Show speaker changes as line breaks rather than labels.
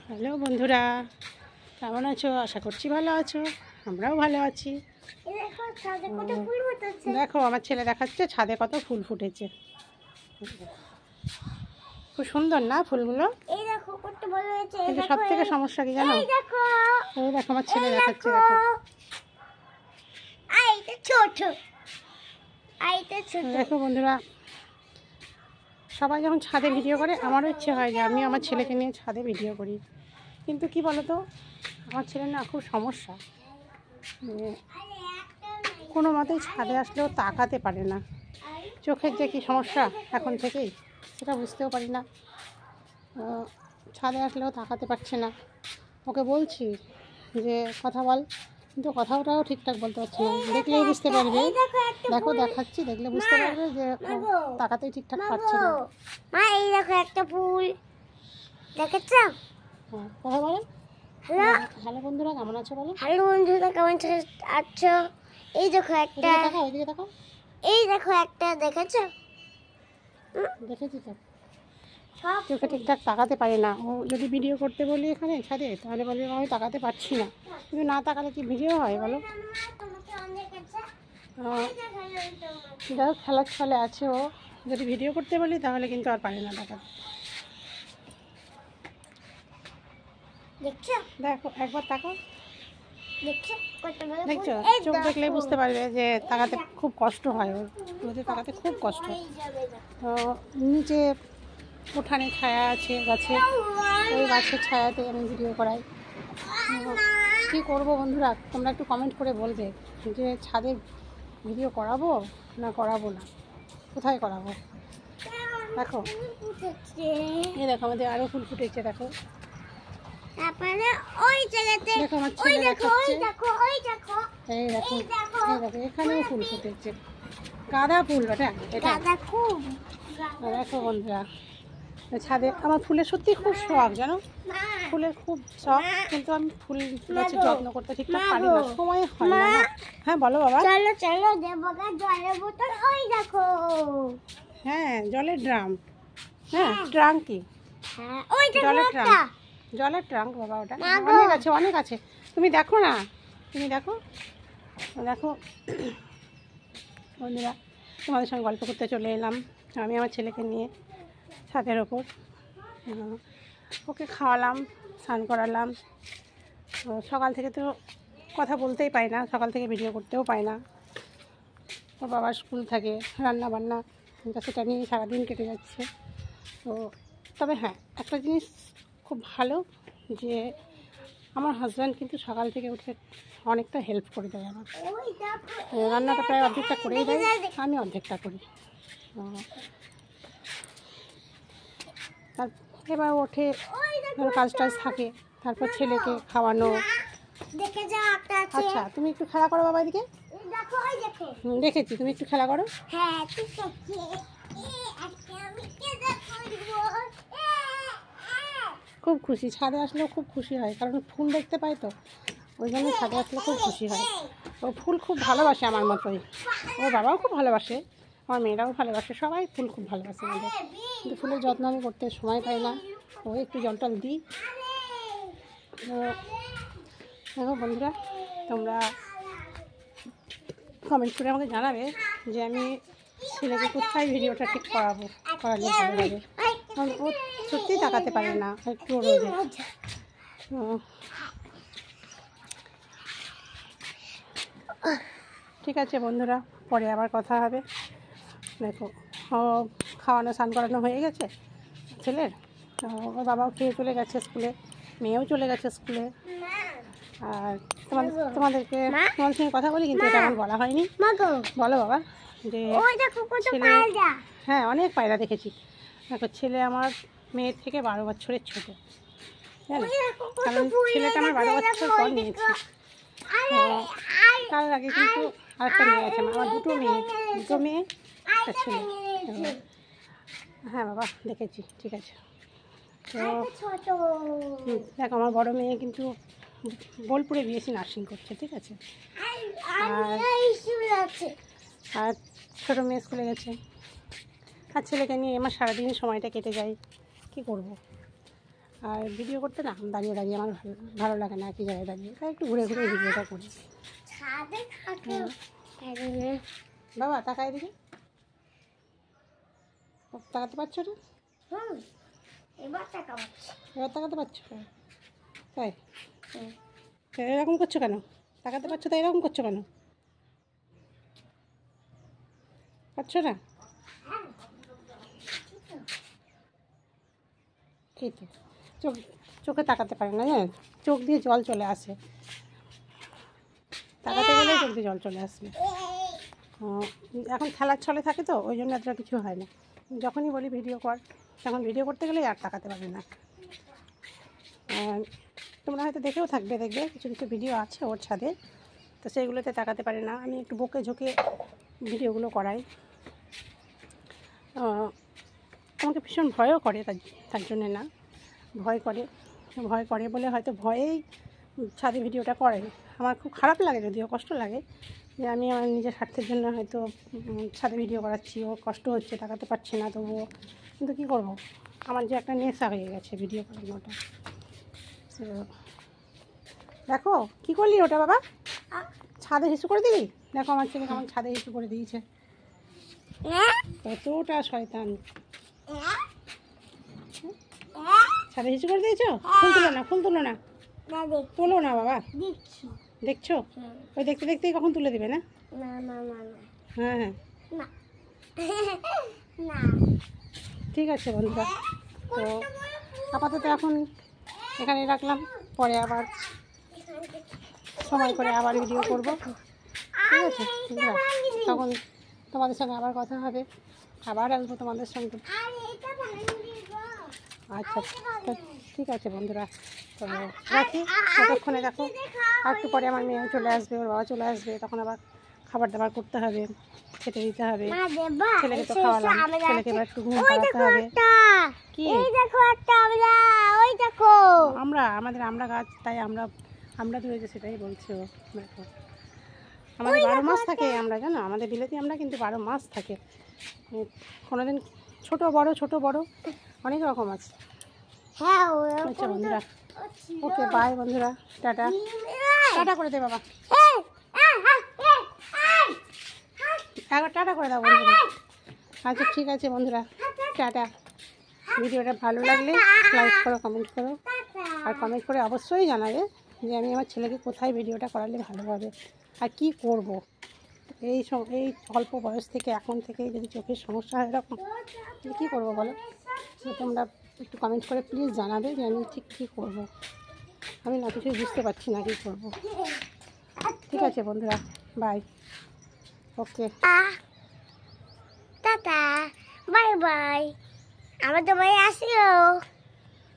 Hello বন্ধুরা, কেমন আছো? আশা করছি ভালো আছো। আমরাও ভালো আছি। দেখো আমার ছেলে দেখাচ্ছে ছাদে কত ফুল ফুটেছে। খুব সুন্দর না ফুলগুলো? কিন্তু সব থেকে সমস্যা কি জানো? এই দেখো আমার ছেলে দেখাচ্ছে। দেখো বন্ধুরা, সবাই যখন ছাদে ভিডিও করে আমারও ইচ্ছে হয় যে আমি আমার ছেলেকে নিয়ে ছাদে ভিডিও করি। কিন্তু কি বলো তো, আমার ছেলের না খুব সমস্যা, কোনো মতেই ছাদে আসলেও তাকাতে পারে না। চোখের যে কী সমস্যা এখন থেকেই সেটা বুঝতেও পারি না। ছাদে আসলেও তাকাতে পারছে না। ওকে বলছি যে কথা বল, কিন্তু কথাটাও ঠিকঠাক বলতে পারছে না। দেখলেই বুঝতে পারবে, দেখো দেখাচ্ছি, দেখলে বুঝতে পারবে যে তাকাতেই ঠিকঠাক পারছে না।
এই দেখো একটা ফুল দেখেছো?
হ্যাঁ, কথা বলো। হ্যালো বন্ধুরা, কেমন আছো বলো?
হ্যালো বন্ধুরা, কেমন আছো? এই দেখো একটা,
ওইদিকে দেখো।
এই দেখো একটা, দেখেছো?
দেখেছি তো, চোখে ঠিকঠাক তাকাতে পারে না। ও যদি ভিডিও করতে বলি এখানে ছাদে, তাহলে বলবে আমি তাকাতে পারছি না। কিন্তু না তাকালে কি ভিডিও হয় বলো? যাই হোক, খেলার ছলে আছে ও। যদি ভিডিও করতে বলি তাহলে কিন্তু আর পারে না তাকাতে। দেখো একবার তাকাও, দেখছো? চোখ দেখলেই বুঝতে পারবে যে তাকাতে খুব কষ্ট হয় ওর, রোদে তাকাতে খুব কষ্ট। নিচে উঠানে ছায়া আছে গাছে, ওই গাছের ছায়াতে আমি ভিডিও করাই। কী করবো বন্ধুরা, তোমরা একটু কমেন্ট করে বলবে যে ছাদে ভিডিও করাবো না করাবো না, কোথায় করাবো। দেখো এই দেখো আমাদের আরও ফুল ফুটেছে। দেখো দেখো আমার ছেলে দেখাচ্ছে, এই দেখো, এই দেখো এখানেও ফুল ফুটেছে, গাঁদা ফুল এটা। দেখো বন্ধুরা, ছাদে আমার ফুলের সত্যি খুব শখ, জানো, ফুলের খুব শখ, কিন্তু আমি ফুল গাছের যত্ন করতে ঠিকঠাক পারি না, সময় হয় না। হ্যাঁ বলো বাবা।
চলো জলের বোতল, ওই দেখো।
হ্যাঁ, জলের ড্রাম। হ্যাঁ, ট্রাঙ্ক কি? জলের ট্রাঙ্ক, জলের ট্রাঙ্ক বাবা, ওটা অনেক আছে, অনেক আছে। তুমি দেখো না, তুমি দেখো দেখো বন্ধুরা, তোমাদের সঙ্গে গল্প করতে চলে এলাম আমি আমার ছেলেকে নিয়ে ছাদের ওপর। ওকে খাওয়ালাম, স্নান করালাম। সকাল থেকে তো কথা বলতেই পাই না, সকাল থেকে ভিডিও করতেও পাই না। ওর বাবার স্কুল থাকে, রান্না বান্না, সেটা নিয়ে সারাদিন কেটে যাচ্ছে। তো তবে হ্যাঁ, একটা জিনিস খুব ভালো যে আমার হাজব্যান্ড কিন্তু সকাল থেকে উঠে অনেকটা হেল্প করে দেয় আমার। রান্নাটা প্রায় অর্ধেকটা করেই দেয়, আমি অর্ধেকটা করি। তার এবার ওঠে, কাজ টাজ থাকে, তারপর ছেলেকে খাওয়ানো। আচ্ছা তুমি একটু খেলা করো বাবা, এদিকে দেখেছি তুমি একটু খেলা করো। খুব খুশি, ছাদে আসলেও খুব খুশি হয়, কারণ ফুল দেখতে পাই তো, ওই জন্য ছাদে আসলে খুব খুশি হয়। ও ফুল খুব ভালোবাসে আমার মতোই, ওর বাবাও খুব ভালোবাসে, আমার মেয়েরাও ভালোবাসে, সবাই ফুল খুব ভালোবাসে আমাদের। কিন্তু ফুলের যত্ন আমি করতে সময় পাই না, ওই একটু জল টল দিই। দেখো বন্ধুরা, তোমরা কমেন্ট করে আমাকে জানাবে যে আমি ছেলেকে কোথায় ভিডিওটা ঠিক করালে ভালো লাগে। কারণ ও সত্যিই তাকাতে পারে না একটু রোদে। ঠিক আছে বন্ধুরা, পরে আবার কথা হবে। দেখো খাওয়ানো স্নান করানো হয়ে গেছে ছেলের, ওর বাবাও খেয়ে চলে গেছে স্কুলে, মেয়েও চলে গেছে স্কুলে। আর তোমাদেরকে তোমাদের সঙ্গে কথা বলি, কিন্তু এটা আমার বলা হয়নি। বলো বাবা যে ছেলে, হ্যাঁ অনেক পায়রা দেখেছি। দেখো ছেলে আমার মেয়ের থেকে 12 বছরের ছোটো, জানো, কারণ ছেলেটা আমার 12 বছর পর নিয়েছি। তার আগে কিন্তু আরেকটা মেয়ে আছে, আমার দুটো মেয়ে একটা ছেলে। হ্যাঁ বাবা দেখেছি, ঠিক আছে। তো দেখো আমার বড় মেয়ে কিন্তু বোলপুরে বিএসসি নার্সিং করছে, ঠিক আছে। আর ছোটো মেয়ে স্কুলে গেছে, আর ছেলেকে নিয়ে আমার সারাদিন সময়টা কেটে যায়, কি করব। আর ভিডিও করতে না দাঁড়িয়ে দাঁড়িয়ে আমার ভালো লাগে না, একই জায়গায় দাঁড়িয়ে, তাই একটু ঘুরে ঘুরে ভিডিওটা করি। বাবা তাকায় দিকে, তাকাতে পারছো না?
এবার টাকা পাচ্ছি।
এবার তাকাতে পারছো? তাই এরকম করছো কেন? তাকাতে পারছো তাই এরকম করছো কেন? পারছো না? এই তো চোখে তাকাতে পারে না, জানেন, চোখ দিয়ে জল চলে আসে, তাকাতে গেলে চোখ দিয়ে জল চলে আসবে। এখন খেলার ছলে থাকে তো ওই জন্য এতটা কিছু হয় না। যখনই বলি ভিডিও কর, তখন ভিডিও করতে গেলে আর তাকাতে পারে না। তোমরা হয়তো দেখেও থাকবে, দেখবে কিছু কিছু ভিডিও আছে ওর ছাদে, তো সেইগুলোতে তাকাতে পারে না। আমি একটু বকে ঝোঁকে ভিডিওগুলো করাই। আমাকে ভীষণ ভয়ও করে, তার জন্যে না, ভয় করে বলে হয়তো ভয়েই ছাদে ভিডিওটা করে। আমার খুব খারাপ লাগে, যদিও কষ্ট লাগে যে আমি আমার নিজের স্বার্থের জন্য হয়তো ছাদে ভিডিও করাচ্ছি, ও কষ্ট হচ্ছে, তাকাতে পারছে না তবুও, কিন্তু কী করব, আমার যে একটা নেশা হয়ে গেছে ভিডিও করানোটা। তো দেখো কী করলি ওটা বাবা, ছাদে হিসু করে দিবি? দেখো আমার ছেলে কেমন ছাদে হিসু করে দিয়েছে, কতটা শয়তান। ছাদে হিসু করে দিয়েছো? ফুল তুলো না, ফুল তুলো না, তোলো না বাবা, দেখছো? ওই দেখতে দেখতেই কখন তুলে দিবে না? হ্যাঁ হ্যাঁ ঠিক আছে বন্ধুরা, তো আপাতত এখন এখানে রাখলাম, পরে আবার সময় করে আবার ভিডিও করব, ঠিক আছে বন্ধুরা? তখন তোমাদের সঙ্গে আবার কথা হবে, আবার আসবো তোমাদের সঙ্গে। আচ্ছা ঠিক আছে বন্ধুরা, তো রাখি, ততক্ষণে দেখো আর একটু পরে আমার মেয়েও চলে আসবে, ওর বাবা চলে আসবে, তখন আবার খাবার দাবার করতে হবে, খেতে দিতে হবে, ছেলেকে তো খাওয়ালাম, ছেলেকে এবার একটু ঘুম পাড়াতে হবে। কি আমাদের আমরা গাছ, তাই আমরা ধরেছে, সেটাই বলছি ও। দেখো আমাদের 12 মাস থাকে আমরা, জানো, আমাদের বিলেতি আমরা কিন্তু 12 মাস থাকে, কোনোদিন ছোট বড় অনেক রকম আছে। আচ্ছা বন্ধুরা, ওকে বাই বন্ধুরা, টাটা টাটা করে দে বাবা, একবার টাটা করে দাও বন্ধুরা। আচ্ছা ঠিক আছে বন্ধুরা, টাটা। ভিডিওটা ভালো লাগলে লাইক করো, কমেন্ট করো, আর কমেন্ট করে অবশ্যই জানাবে যে আমি আমার ছেলেকে কোথায় ভিডিওটা করালে ভালো হবে আর কি করব। এই অল্প বয়স থেকে, এখন থেকে যদি চোখের সমস্যা হয় এরকম, কী করবো বলো? তো তোমরা একটু কমেন্ট করে প্লিজ জানাবে যে আমি ঠিক কী করব। আমি না কিছুই বুঝতে পারছি না কী করবো। ঠিক আছে বন্ধুরা, bye, okay
tata, bye bye, আমার তো ভাই আসিও।